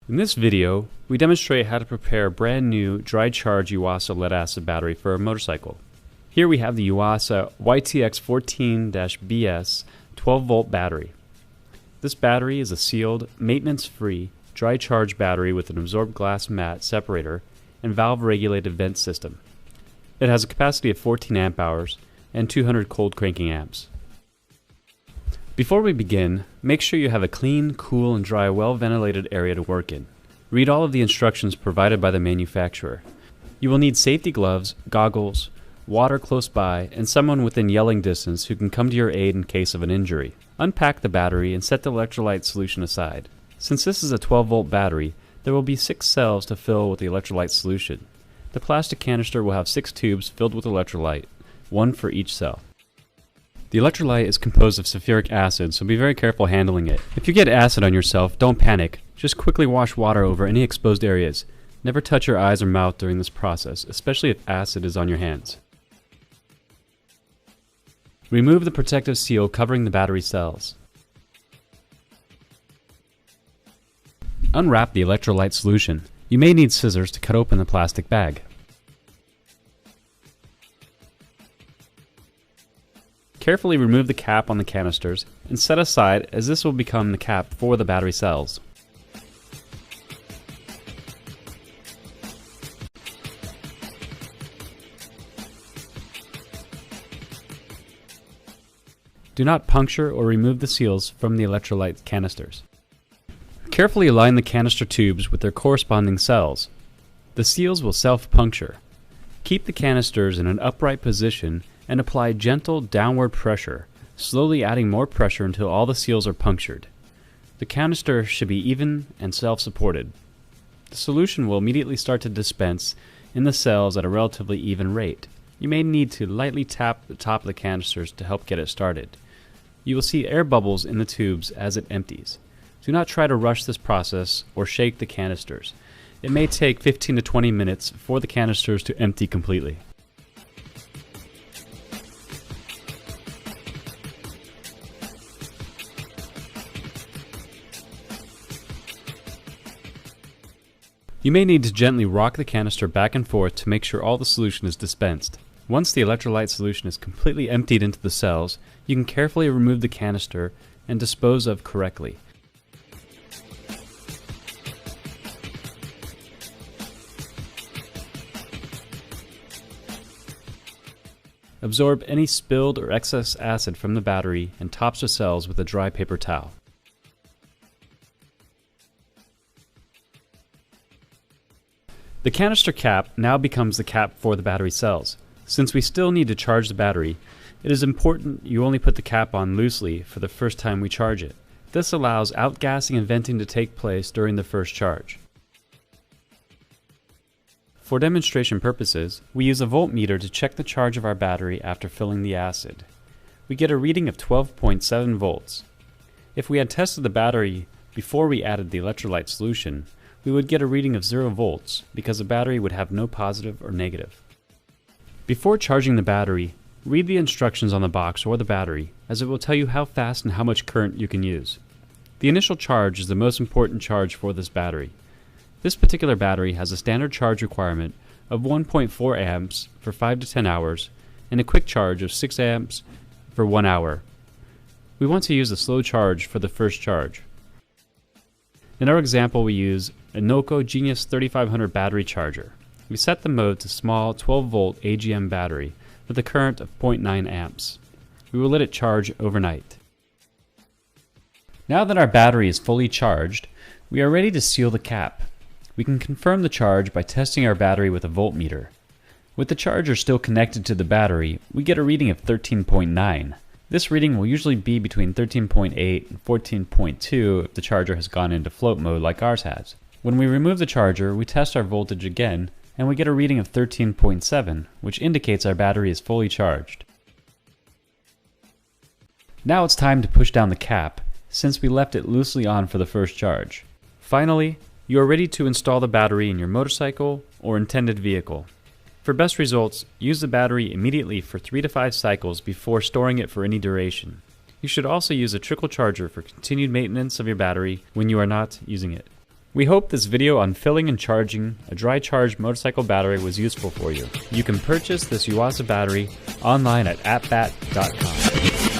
In this video, we demonstrate how to prepare a brand new dry charge Yuasa lead-acid battery for a motorcycle. Here we have the Yuasa YTX14-BS 12-volt battery. This battery is a sealed, maintenance-free, dry charge battery with an absorbed glass mat separator and valve-regulated vent system. It has a capacity of 14 amp hours and 200 cold cranking amps. Before we begin, make sure you have a clean, cool, and dry, well-ventilated area to work in. Read all of the instructions provided by the manufacturer. You will need safety gloves, goggles, water close by, and someone within yelling distance who can come to your aid in case of an injury. Unpack the battery and set the electrolyte solution aside. Since this is a 12-volt battery, there will be 6 cells to fill with the electrolyte solution. The plastic canister will have 6 tubes filled with electrolyte, 1 for each cell. The electrolyte is composed of sulfuric acid, so be very careful handling it. If you get acid on yourself, don't panic. Just quickly wash water over any exposed areas. Never touch your eyes or mouth during this process, especially if acid is on your hands. Remove the protective seal covering the battery cells. Unwrap the electrolyte solution. You may need scissors to cut open the plastic bag. Carefully remove the cap on the canisters and set aside, as this will become the cap for the battery cells. Do not puncture or remove the seals from the electrolyte canisters. Carefully align the canister tubes with their corresponding cells. The seals will self-puncture. Keep the canisters in an upright position and apply gentle downward pressure, slowly adding more pressure until all the seals are punctured. The canister should be even and self-supported. The solution will immediately start to dispense in the cells at a relatively even rate. You may need to lightly tap the top of the canisters to help get it started. You will see air bubbles in the tubes as it empties. Do not try to rush this process or shake the canisters. It may take 15 to 20 minutes for the canisters to empty completely. You may need to gently rock the canister back and forth to make sure all the solution is dispensed. Once the electrolyte solution is completely emptied into the cells, you can carefully remove the canister and dispose of correctly. Absorb any spilled or excess acid from the battery and tops the cells with a dry paper towel. The canister cap now becomes the cap for the battery cells. Since we still need to charge the battery, it is important you only put the cap on loosely for the first time we charge it. This allows outgassing and venting to take place during the first charge. For demonstration purposes, we use a voltmeter to check the charge of our battery after filling the acid. We get a reading of 12.7 volts. If we had tested the battery before we added the electrolyte solution, we would get a reading of 0 volts because the battery would have no positive or negative. Before charging the battery, read the instructions on the box or the battery, as it will tell you how fast and how much current you can use. The initial charge is the most important charge for this battery. This particular battery has a standard charge requirement of 1.4 amps for 5 to 10 hours and a quick charge of 6 amps for 1 hour. We want to use a slow charge for the first charge. In our example, we use a Noco Genius 3500 battery charger. We set the mode to small 12-volt AGM battery with a current of 0.9 amps. We will let it charge overnight. Now that our battery is fully charged, we are ready to seal the cap. We can confirm the charge by testing our battery with a voltmeter. With the charger still connected to the battery, we get a reading of 13.9. This reading will usually be between 13.8 and 14.2 if the charger has gone into float mode like ours has. When we remove the charger, we test our voltage again, and we get a reading of 13.7, which indicates our battery is fully charged. Now it's time to push down the cap, since we left it loosely on for the first charge. Finally, you are ready to install the battery in your motorcycle or intended vehicle. For best results, use the battery immediately for 3 to 5 cycles before storing it for any duration. You should also use a trickle charger for continued maintenance of your battery when you are not using it. We hope this video on filling and charging a dry charge motorcycle battery was useful for you. You can purchase this Yuasa battery online at appbat.com.